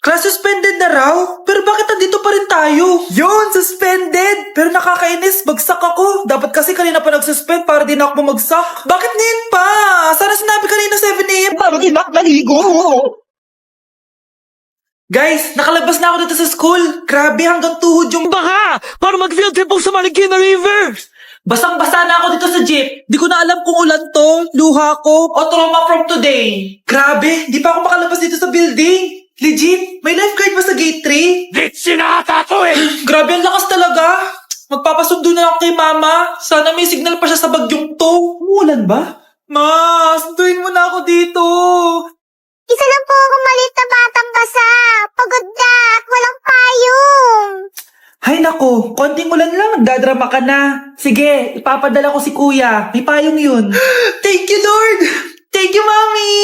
Class suspended na raw? Pero bakit nandito pa rin tayo? Yun, suspended! Pero nakakainis, bagsak ako. Dapat kasi kanina pa nag-suspend para di na ako bumagsak. Bakit ngayon pa? Sana sinabi kanina 7 a.m. Parang inak naligo. Guys, nakalabas na ako dito sa school. Grabe, hanggang tuhod yung Baka! Para mag-field trip sa Marikina River! Basang-basa na ako dito sa jeep. Di ko na alam kung ulan to, luha ko, o trauma from today. Grabe, di pa ako makalabas dito sa building. Legit, may lifeguard ba sa gate 3? Ditsi na ata to eh! Grabe, ang lakas talaga. Magpapasundo na ako kay mama. Sana may signal pa siya sa bagyong to. Umulan ba? Ma, sunduin mo na ako dito. Isa lang po akong maliit na batang basa. Pagod na at walang payong. Hay nako, konting ulan lang, nagdadrama ka na. Sige, ipapadala ko si kuya. May payong yun. Thank you, Lord! Thank you, Mommy!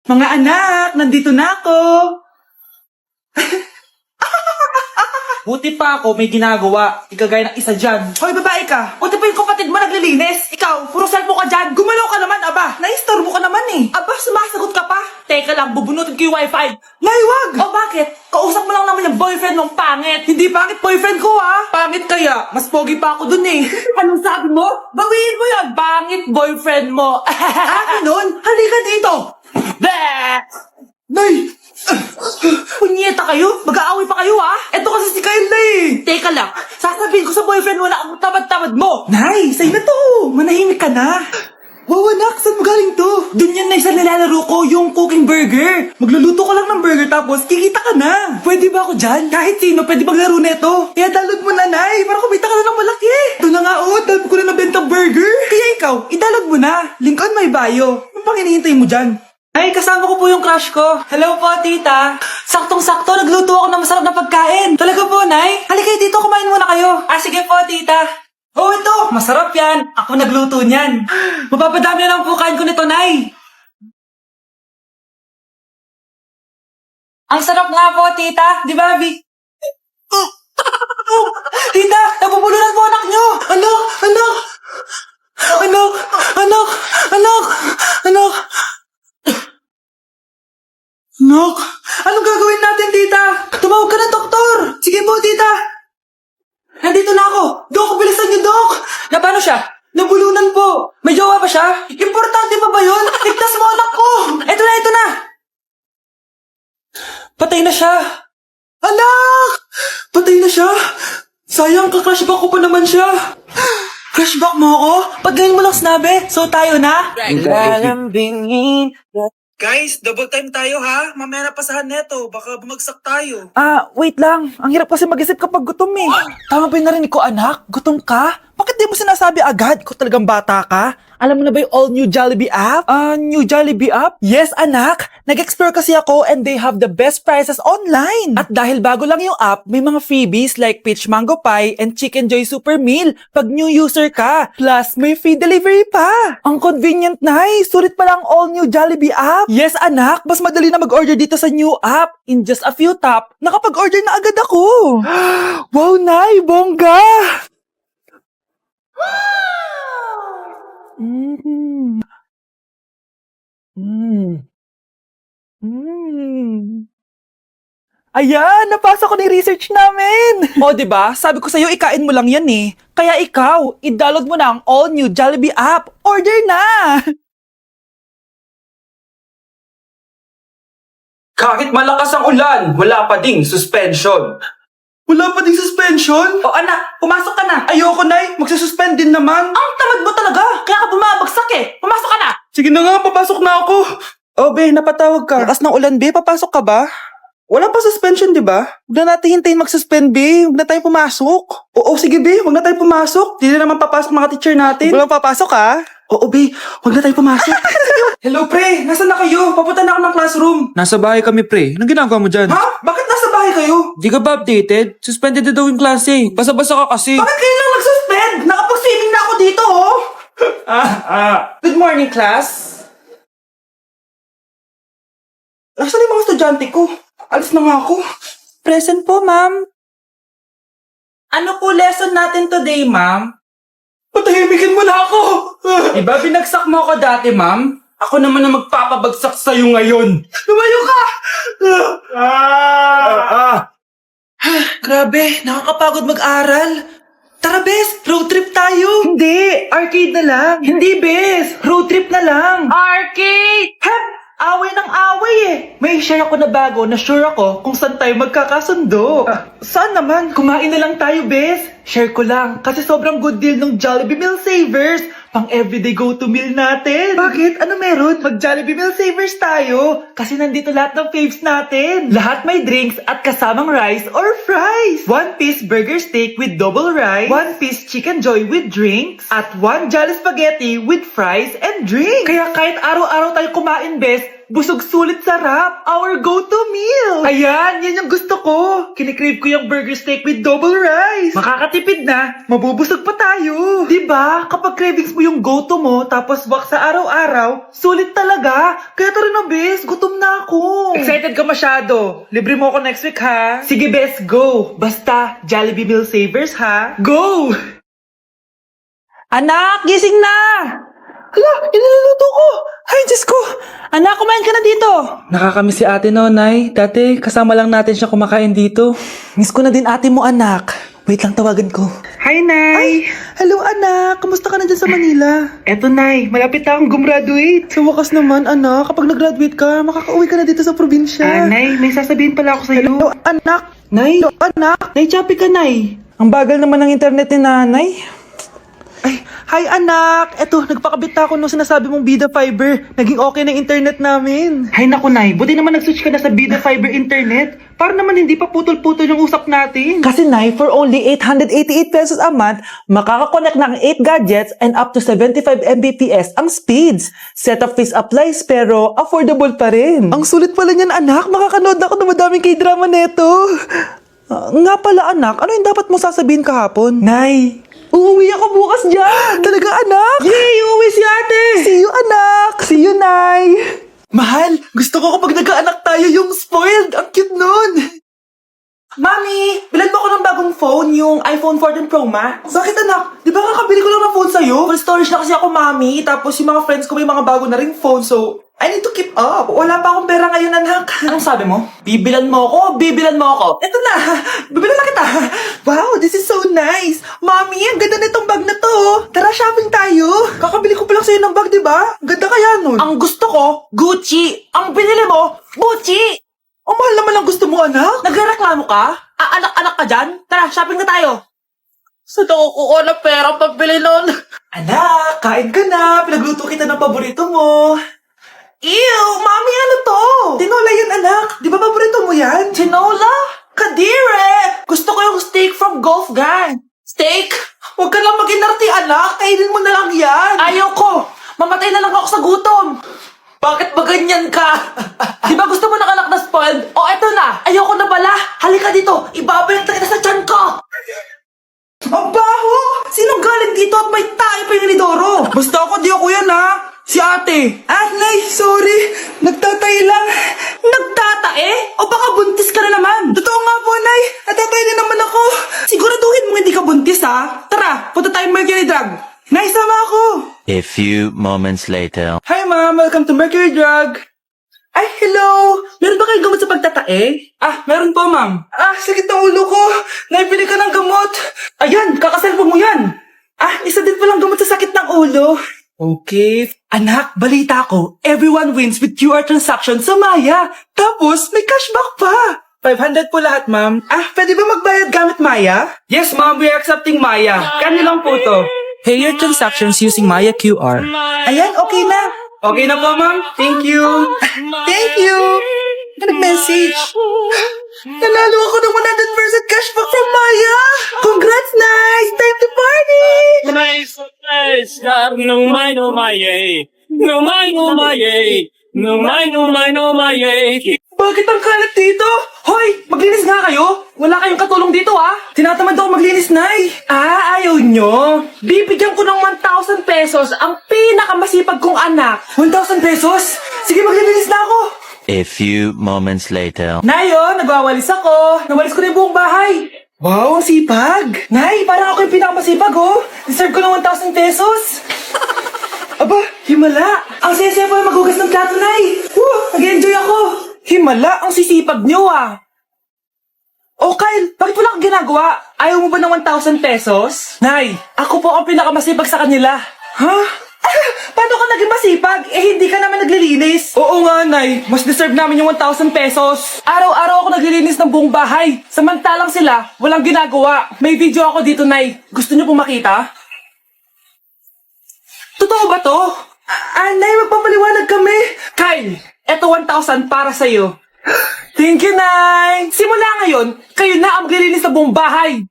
Mga anak, nandito na ako. Buti pa ako may ginagawa. Ikagaya ng isa dyan. Hoy, babae ka. Buti pa yung kapatid mo naglilinis. Ikaw, puro cellphone ka dyan. Gumalaw ka naman, aba. Naistorbo ka naman eh. Aba, sumasagot ka pa. Teka lang, bubunutin ko yung wifi. Nay, wag! O bakit? Kausap mo lang naman yung boyfriend mong pangit. Hindi pangit boyfriend ko ha. Pangit kaya. Mas pogi pa ako dun eh. Anong sabi mo? Bawiin mo yan. Pangit boyfriend mo. Nun, halika dito. Bleh! Nay! Punyeta kayo? Mag-aaway pa kayo ha? Eto kasi si Kyle na eh. Teka lang, sasabihin ko sa boyfriend mo na ang tamad-tamad mo. Nay, sa'yo na to. Manahimik ka na. Wow, anak, saan mo galing to? Dun yan na isa nilalaro ko, yung cooking burger. Magluluto ka lang ng burger tapos kikita ka na. Pwede ba ako dyan? Kahit sino, pwede maglaro neto. Kaya download mo na, Nay, para kumita ka na ng malaki. Ito na nga, dami ko na nabentang burger. Kaya ikaw, i-download mo na. Link on my bio. Ano pang hinihintay mo dyan? Ay, kasama ko po yung crush ko. Hello po, tita. Saktong-sakto, nagluto ako ng masarap na pagkain. Talaga po, Nay? Halika dito, kumain muna kayo. Ah, sige po, tita. Oh, ito, masarap yan. Ako nagluto niyan. Mapapadami na lang po kain ko nito, Nay. Ang sarap nga po, tita. Di ba, Abby? Tita, nabubulunan po anak nyo. Anak, anak. Anak, anak, anak, anak. Nok, anong gagawin natin, tita? Tumawag ka ng doktor. Sige po, tita. Nandito na ako. Dok, bilisan niyo, Dok. Na paano siya? Nabulunan po. May jowa ba siya? Importante pa ba yun? Ligtas mo anak ko. Ito na, ito na. Patay na siya. Anak! Patay na siya. Sayang, ka-crushback ko pa naman siya. Crushback mo ako? Pag ngayon mo lang sinabi, so tayo na? Lalambingin. Guys, double time tayo ha. Mamaya na pasahan neto. Baka bumagsak tayo. Wait lang. Ang hirap kasi mag-isip kapag gutom eh. Tama ba yung narinig ko, anak? Gutom ka? Bakit di mo sinasabi agad? Kung talagang bata ka? Alam mo na ba yung all new Jollibee app? New Jollibee app? Yes, anak. Nag-explore kasi ako and they have the best prices online. At dahil bago lang yung app, may mga freebies like peach mango pie and chicken joy super meal pag new user ka. Plus, may free delivery pa. Ang convenient, Nay. Sulit pala ang all new Jollibee app. Yes, anak. Mas madali na mag-order dito sa new app. In just a few tap, nakapag-order na agad ako. Wow, Nay. Bongga! Mm. Mm. Mm. Ayan, napasok ko na yung research namin. O, diba? Sabi ko sa'yo, ikain mo lang yan eh. Kaya ikaw, i-download mo na ang all-new Jollibee app. Order na! Kahit malakas ang ulan, wala pa ding suspension. Wala pa ding suspension? O anak, pumasok ka na. Ayoko, Nay. Magsususpend din naman. Ang tamad mo talaga. Kaya ka bumabagsak eh. Pumasok ka na. Sige na nga, papasok na ako. Oh, be, napatawag ka. Lakas ng ulan, be. Papasok ka ba? Wala pa suspension, di ba? Huwag na natin hintayin mag-suspend, be. Huwag na tayo pumasok. Oo, sige, be. Huwag na tayo pumasok. Di na naman papasok mga teacher natin. Huwag na papasok, ha? Oo, be. Huwag na tayo pumasok. Hello, pre. Nasaan na kayo? Papunta na ako ng classroom. Nasa bahay kami, pre. Anong ginagawa mo dyan? Ha? Bakit nasa bahay kayo? Di ka ba updated? Suspended na daw yung klase. Basa-basa ka kasi. Bakit kayo lang nag-suspend? Nakapag-swimming na ako dito, oh! Good morning, class. Nasaan yung mga estudyante ko? Alis na nga ako. Present po, ma'am. Ano po lesson natin today, ma'am? Patahimikin mo na ako! Diba binagsak mo ako dati, ma'am? Ako naman ang magpapabagsak sa'yo ngayon. Lumayo ka! Grabe, nakakapagod mag-aral. Tara, Bes, road trip tayo. Hindi, arcade na lang. Hindi, Bes, road trip na lang. Arcade! Hep, away ng away eh. May share ako na bago na sure ako kung saan tayo magkakasundo. Saan naman? Kumain na lang tayo, Bes. Share ko lang, kasi sobrang good deal ng Jollibee Meal Savers. Pang everyday go-to meal natin. Bakit? Ano meron? Mag Jollibee Meal Savers tayo. Kasi nandito lahat ng faves natin. Lahat may drinks at kasamang rice or fries. 1-piece burger steak with double rice. 1-piece chicken joy with drinks. At 1 Jolly Spaghetti with fries and drink. Kaya kahit araw-araw tayo kumain, Bes, busog sulit sarap. Our go-to meal. Ayan, yan yung gusto ko. Kinikrave ko yung burger steak with double rice. Makakatipid na, mabubusog pa tayo. Diba? Kapag cravings mo yung go-to mo, tapos wak sa araw-araw, sulit talaga. Kaya tara na, Bes, gutom na ako. Excited ka masyado. Libre mo ako next week, ha? Sige, Bes, go. Basta, Jollibee Meal Savers, ha? Go! Anak, gising na! Hala, iniluluto ko! Ay, Diyos ko! Anak, kumain ka na dito! Nakakamiss si ate no, Nay. Dati, kasama lang natin siya kumakain dito. Miss ko na din ate mo, anak. Wait lang, tawagan ko. Hi, Nay! Ay, hello, anak! Kamusta ka na dyan sa Manila? Eto, Nay. Malapit na akong gumraduate. Sa wakas naman, anak. Kapag nag-graduate ka, makakauwi ka na dito sa probinsya. Nay, may sasabihin pala ako sa'yo. Hello, anak! Nay! Hello, anak! Nay, choppy ka, Nay. Ang bagal naman ng internet ni nanay. Ay, hi anak! Eto, nagpakabit na ako nung sinasabi mong Bida Fiber. Naging okay na internet namin. Hay naku, Nay. Buti naman nag-switch ka na sa Bida Fiber internet. Para naman hindi pa putol-putol yung usap natin. Kasi, Nay, for only 888 pesos a month, makakakonect ng 8 gadgets and up to 75 Mbps ang speeds. Set-up fees applies pero affordable pa rin. Ang sulit pala niyan, anak. Makakanood ako ng madaming K-drama neto. Nga pala, anak. Ano yung dapat mo sasabihin kahapon? Nay, uuwi ako bukas dyan! Talaga, anak? Yay! Uuwi si ate! See you, anak! See you, Nay! Mahal! Gusto ko kapag nagkaanak tayo yung spoiled! Ang cute nun! Mami! Bilan mo ako ng bagong phone, yung iPhone 14 Pro Max. Bakit, anak? Di ba kakabili ko lang ng phone sa'yo? Full storage na kasi ako, Mami. Tapos yung mga friends ko may mga bago na ring phone, so I need to keep up. Wala pa akong pera ngayon, anak. Anong sabi mo? Bibilan mo ako? Bibilan mo ako? Eto na! Bibilan na kita! Wow, this is so nice! Mami, ang ganda nitong bag na to. Tara, shopping tayo. Kakabili ko pa lang sa'yo ng bag, di ba? Ganda kaya nun. Ang gusto ko, Gucci. Ang binili mo, Gucci. Ang mahal naman ang gusto mo, anak. Nagreklamo ka? Anak-anak ka dyan? Tara, shopping na tayo. Saan ako kukuha ng pera pambili nun? Anak, kain ka na. Pinagluto kita ng paborito mo. Ew! Mami, ano to? Tinola yan, anak. Di ba paborito mo yan? Tinola? Kadire! Gusto ko yung steak from Gulf Gang. Steak? Huwag ka lang mag-inarti, anak. Kainin mo na lang yan. Ayaw ko. Mamatay na lang ako sa gutom. Bakit ba ganyan ka? Di ba gusto mo ng anak na spoiled? O eto na. Ayoko na pala. Halika dito. Ibabalik na kita sa tiyan ko. Ang baho! Sinong galing dito at may tayo pa yung inidoro? Basta ako, di ako yan, ha? Si ate. Nay, sorry. Nagtatay lang. Nagtatae? O baka buntis ka na naman? Totoo nga po, Nay. Natatay din naman ako. Siguraduhin mo hindi ka buntis, ha? Tara, punta tayong Mercury Drug. Nay, sama ako. A few moments later. Hi, Ma'am. Welcome to Mercury Drug. Ay, hello! Meron ba kayong gamot sa pagtatae? Meron po, ma'am. Sakit ng ulo ko. Naibili ka ng gamot. Ayan, kakaselfon mo yan. Isa din palang gamot sa sakit ng ulo. Okay. Anak, balita ko, everyone wins with QR transaction sa Maya. Tapos, may cashback pa. 500 po lahat, ma'am. Pwede ba magbayad gamit Maya? Yes, ma'am. We are accepting Maya. Kanilang po to. Pay your transactions using Maya QR. Ayan, okay na. Okay na po, ma'am. Thank you. Thank you. Nag-message. Nanalo ako ng 100% cashback from Maya. Congrats, nice. Time to party. Nice, nice. No my, no my, yay. No my, no my, yay. No my, no my, no my, yay. Bakit ang kalat dito? Hoy, maglinis nga kayo. Wala kayong katulong dito, ha? Tinatamad ako maglinis, Nay. Ayaw nyo? Bibigyan ko ng 1,000 pesos ang pinakamasipag kong anak. 1,000 pesos? Sige, maglilinis na ako. A few moments later. Nay, nagwawalis ako. Nawalis ko na yung buong bahay. Wow, ang sipag. Nay, parang ako yung pinakamasipag, Deserve ko ng 1,000 pesos. Aba, himala. Ang saya-saya pa maghugas ng plato, Nay. Nag-enjoy ako. Himala, ang sisipag niyo ah. Oh, Kyle, bakit wala kang ginagawa? Ayaw mo ba ng 1,000 pesos? Nay, ako po ang pinakamasipag sa kanila. Ha? Paano ka naging masipag? Eh, hindi ka naman naglilinis. Oo nga, Nay. Mas deserve namin yung 1,000 pesos. Araw-araw ako naglilinis ng buong bahay. Samantalang sila, walang ginagawa. May video ako dito, Nay. Gusto niyo pong makita? Totoo ba to? Nay, magpapaliwanag kami. Kyle, eto 1,000 para sa'yo. Thank you, Nay! Simula ngayon, kayo na ang maglilinis sa buong bahay.